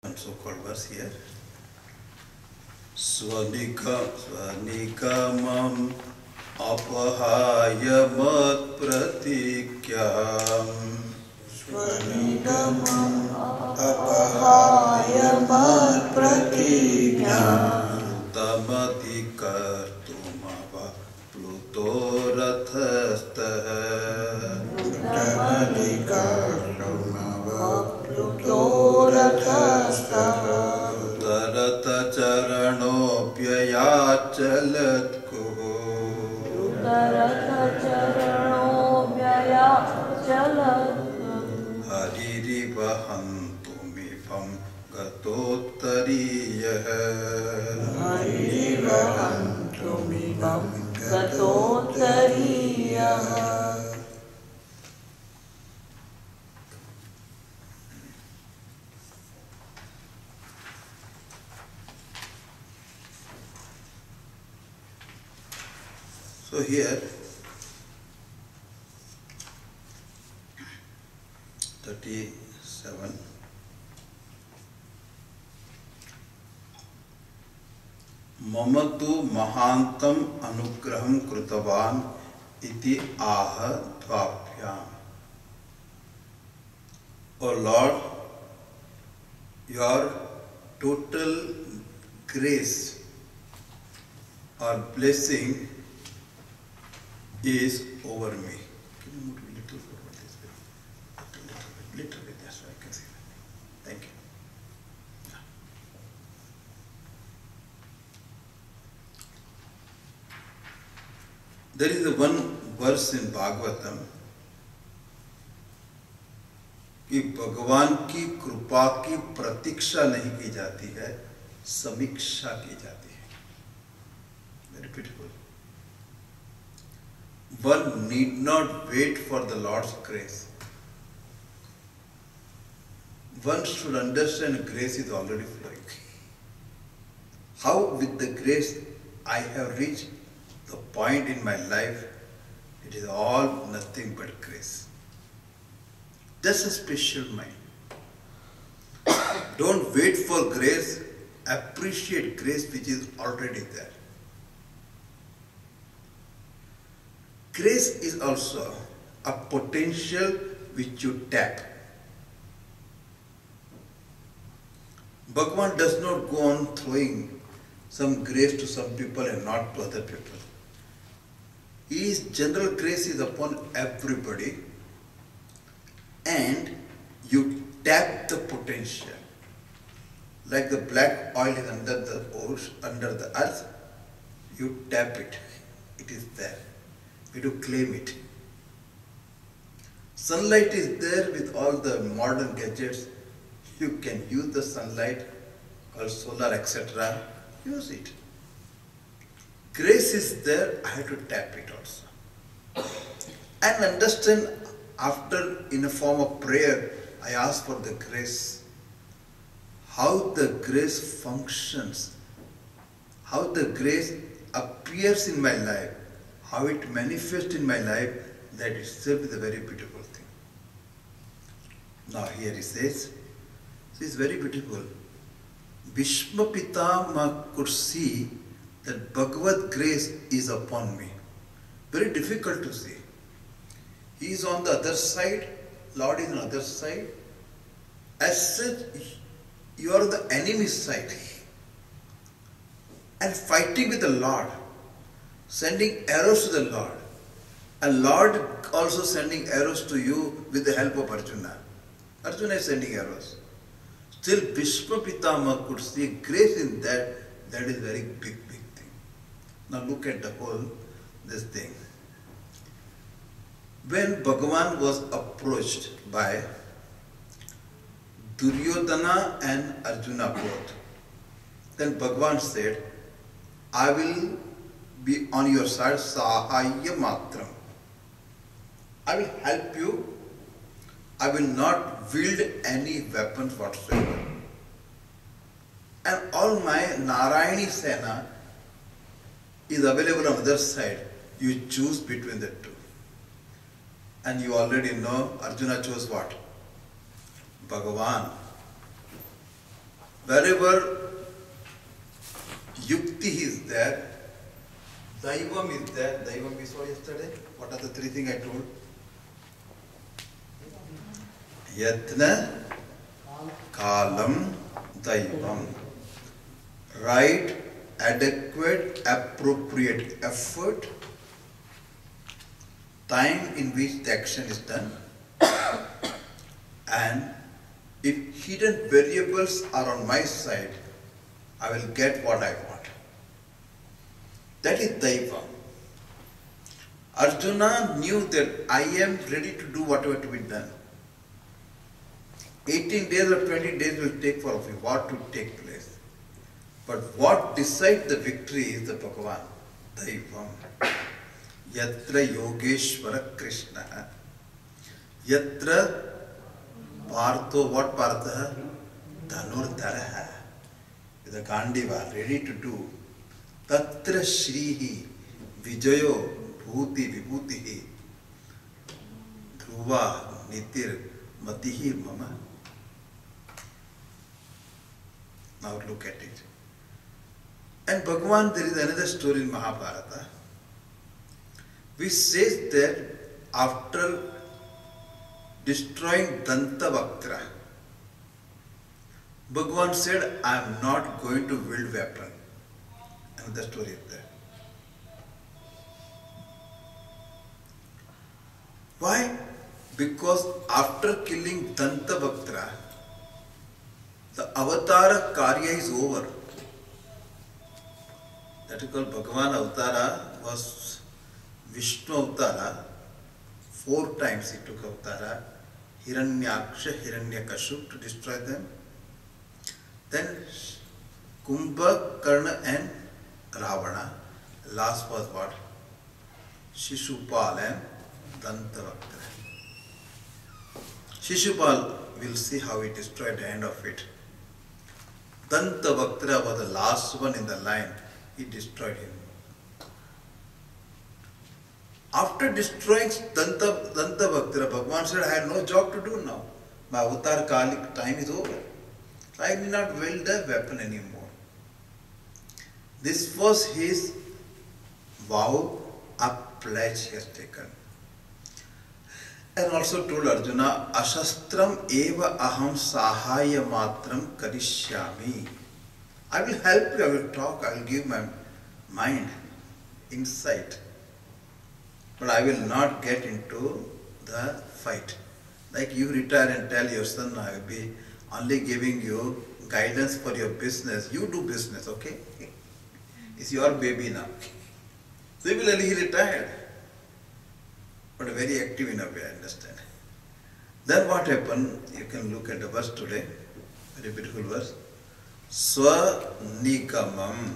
so-called verse here. Swanikamam apahaya mat pratikyam. Swanikamam apahaya mat pratikyam. Tamati kartumava plutorathastah. Tamati kartumava plutorathastah. Tarata charanopyayachalat kuhu. Haririvahantumipam gatottariyah. Haririvahantumipam gatottariyah. So here, 37. Mamatu mahantam anugraham krutavan iti aha dvapyam. O Lord, your total grace or blessing is over me. Can you move a little forward this way? Little bit, that's why I can see that. Thank you. There is a one verse in Bhagavatam कि भगवान की कृपा की प्रतीक्षा नहीं की जाती है, समीक्षा की जाती है. Very beautiful. One need not wait for the Lord's grace. One should understand grace is already flowing. How with the grace I have reached the point in my life, it is all nothing but grace. Just a special mind. Don't wait for grace, appreciate grace which is already there. Grace is also a potential which you tap. Bhagavan does not go on throwing some grace to some people and not to other people. His general grace is upon everybody and you tap the potential. Like the black oil is under the ocean, under the earth, you tap it. It is there. We do claim it. Sunlight is there with all the modern gadgets. You can use the sunlight or solar, etc. Use it. Grace is there, I have to tap it also. And understand after, in a form of prayer, I ask for the grace. How the grace functions, how the grace appears in my life, how it manifests in my life, that itself is a very beautiful thing. Now here he says, this is very beautiful. Bhishma Pitama could see that Bhagavad grace is upon me. Very difficult to see. He is on the other side, Lord is on the other side. As such, you are on the enemy's side. And fighting with the Lord. Sending arrows to the Lord. And Lord also sending arrows to you with the help of Arjuna. Arjuna is sending arrows. Still Bhishma Pitama could see grace in that. That is very big thing. Now look at the whole, this thing. When Bhagavan was approached by Duryodhana and Arjuna both, then Bhagavan said, I will be on your side, sahaya matram. I will help you. I will not wield any weapons whatsoever. And all my Narayani Sena is available on the other side. You choose between the two. And you already know Arjuna chose what? Bhagavan. Wherever Yukti is there, Daivam is there. Daivam we saw yesterday. What are the three things I told? Yatna, Kalam, Daivam. Right, adequate, appropriate effort, time in which the action is done, and if hidden variables are on my side, I will get what I want. That is Daiva. Arjuna knew that I am ready to do whatever to be done. 18 days or 20 days will take for what to take place. But what decides the victory is the Bhagavan, Daivam. Yatra Yogeshwara Krishna. Yatra Partho, what Partha? Dhanurdhara. The Gandiva, ready to do. Tatra Shrihi Vijayo Bhuti Vibhutihi Dhruva Nitir Matihi Mama. Now look at it. And Bhagavan, there is another story in Mahabharata which says that after destroying Dantavaktra, Bhagavan said, I am not going to wield weapon. And the story is there. Why? Because after killing Dantavaktra, the Avatara Karya is over. That is called Bhagavan Avatara was Vishnu Avatara. 4 times he took Avatara. Hiranyaksha, Hiranyakashipu to destroy them. Then Kumbha, Karna and Ravana. Last was what? Shishupal and Dantavaktra. Shishupal, we'll see how he destroyed the end of it. Dantavaktra was the last one in the line. He destroyed him. After destroying Dantavaktra, Bhagavan said, I have no job to do now. My avatar Kalik time is over. I need not wield the weapon anymore. This was his vow, a pledge he has taken. And also told Arjuna, Ashastram eva aham sahaya matram karishyami. I will help you, I will talk, I will give my mind, insight. But I will not get into the fight. Like you retire and tell your son, I will be only giving you guidance for your business. You do business, okay? It's your baby now. Similarly, he retired. But very active in a way, I understand. Then what happened? You can look at the verse today. Very beautiful verse. Swanigamam.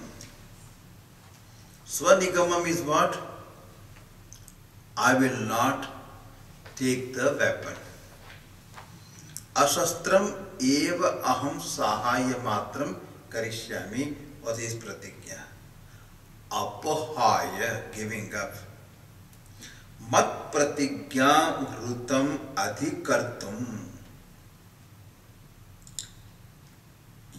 Swanigamam is what? I will not take the weapon. Ashastram eva aham sahaya matram karishyami was his pratigya. Apahaya, giving up. Mat pratigya hrutam adhikartum.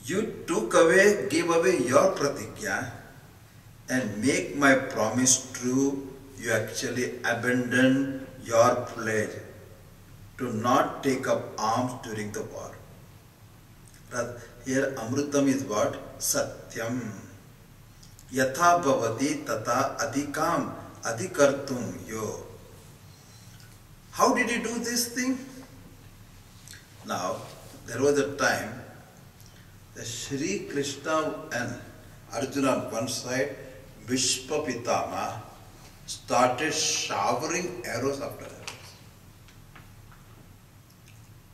You took away, gave away your pratigya and make my promise true. You actually abandon your pledge to not take up arms during the war. Here Amrutam is what? Satyam. Yatha bhavati tata adhikam adhikartum yo. How did he do this thing? Now, there was a time that Shri Krishna and Arjuna on one side, Bhishma Pitama started showering arrows after arrows.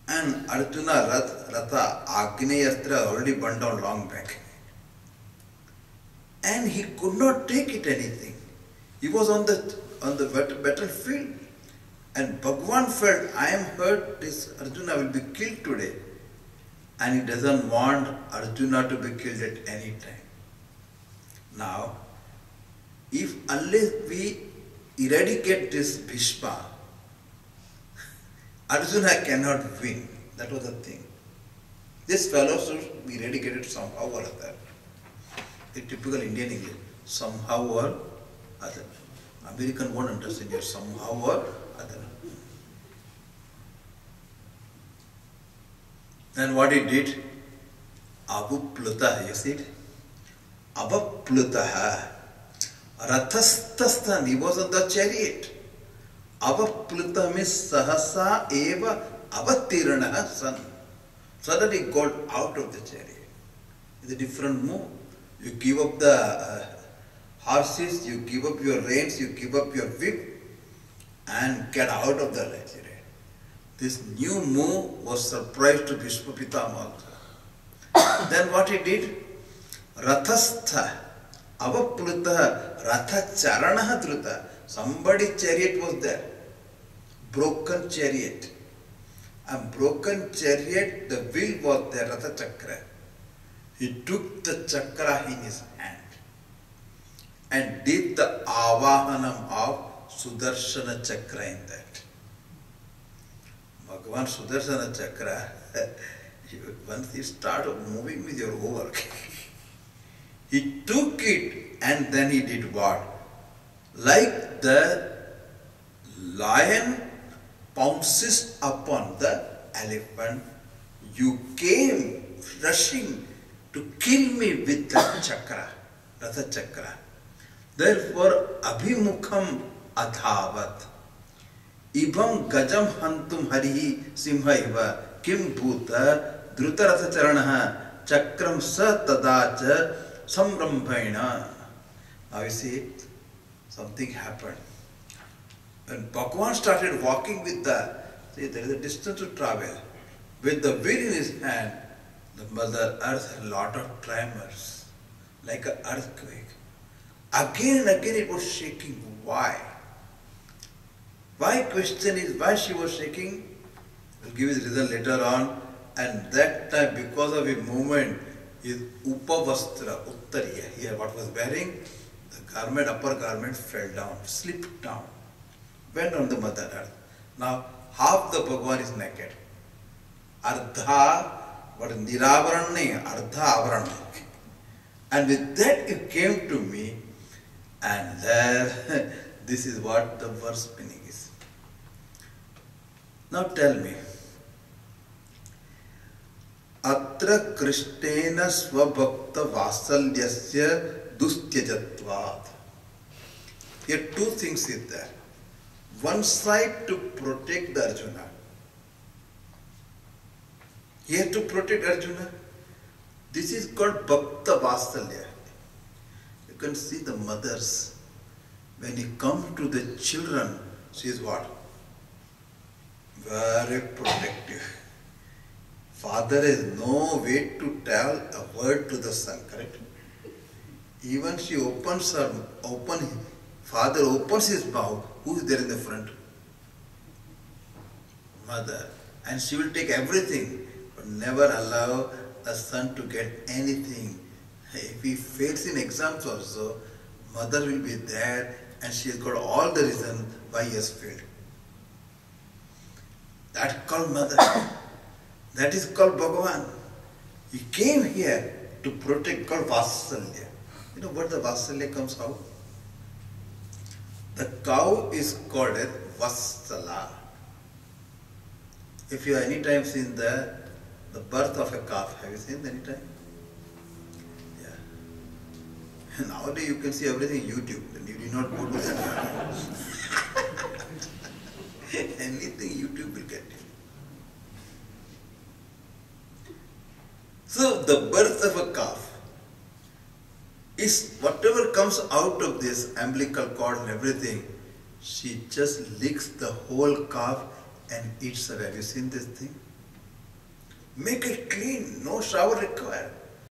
And Arjuna Ratha Agneyastra already burned down long back. And he could not take it anything. He was on the battlefield. And Bhagavan felt, I am hurt, this Arjuna will be killed today. And he doesn't want Arjuna to be killed at any time. Now, unless we eradicate this Bhishma, Arjuna cannot win. That was the thing. This fellow should be dedicated somehow or other. The typical Indian English, somehow or other. American won't understand you, somehow or other. Then what he did? Abuplutah, you see it? Abaplutah. Rathastastan, he was on the chariot. Abaplutah means sahasa eva avatirana san. Suddenly got out of the chariot. It's a different move. You give up the horses, you give up your reins, you give up your whip and get out of the chariot. This new move was surprise to Bhishmapitama also. Then what he did? Rathastha, Avaplutha, Ratha Charanaha Druta. Somebody's chariot was there. Broken chariot. And broken chariot, the wheel was there, Ratha Chakra. He took the chakra in his hand and did the avahanam of Sudarshana Chakra in that. Bhagavan Sudarshana Chakra, once you start moving with your work, he took it and then he did what? Like the lion pounces upon the elephant, you came rushing to kill me with that chakra, Ratha Chakra. Therefore, Abhimukham Adhavat. Ibam Gajam Hantum Harihi Simhaiva Kim Bhuta Dhruta Ratha Charanaha Chakram Sa Tadacha Samrambhaina. Now you see, something happened. When Bhagavan started walking with see, there is a distance to travel. With the wheel in his hand, the Mother Earth had a lot of tremors, like an earthquake. Again and again it was shaking. Why? Why question is why she was shaking? We'll give his reason later on. And that time, because of a movement, his upavastra, uttariya, here what was wearing, the garment, upper garment fell down, slipped down, went on the Mother Earth. Now, half the Bhagavan is naked. Ardha, but niravaran nahi, ardha avaran. And with that it came to me, and there, this is what the verse meaning is. Now tell me, Atra Krishnena Swabhakta Vasalyasya Dustyajatvad. Here two things is there. One side to protect the Arjuna. He had to protect Arjuna. This is called Bhakta Vasalya. You can see the mothers. When you come to the children, she is what? Very protective. Father has no way to tell a word to the son, correct? Even she opens her, father opens his mouth, who is there in the front? Mother. And she will take everything, but never allow a son to get anything. If he fails in exams also, mother will be there and she has got all the reason why he has failed. That's called mother. That is called Bhagavan. He came here to protect, called Vasalya. You know what the Vasalya comes out? The cow is called as Vasala. If you have any time seen the birth of a calf, have you seen any time? Yeah. Nowadays you can see everything YouTube, and you did not go to that. Anything YouTube will get you. So the birth of a calf is whatever comes out of this umbilical cord and everything, she just licks the whole calf and eats it. Have you seen this thing? Make it clean, no shower required.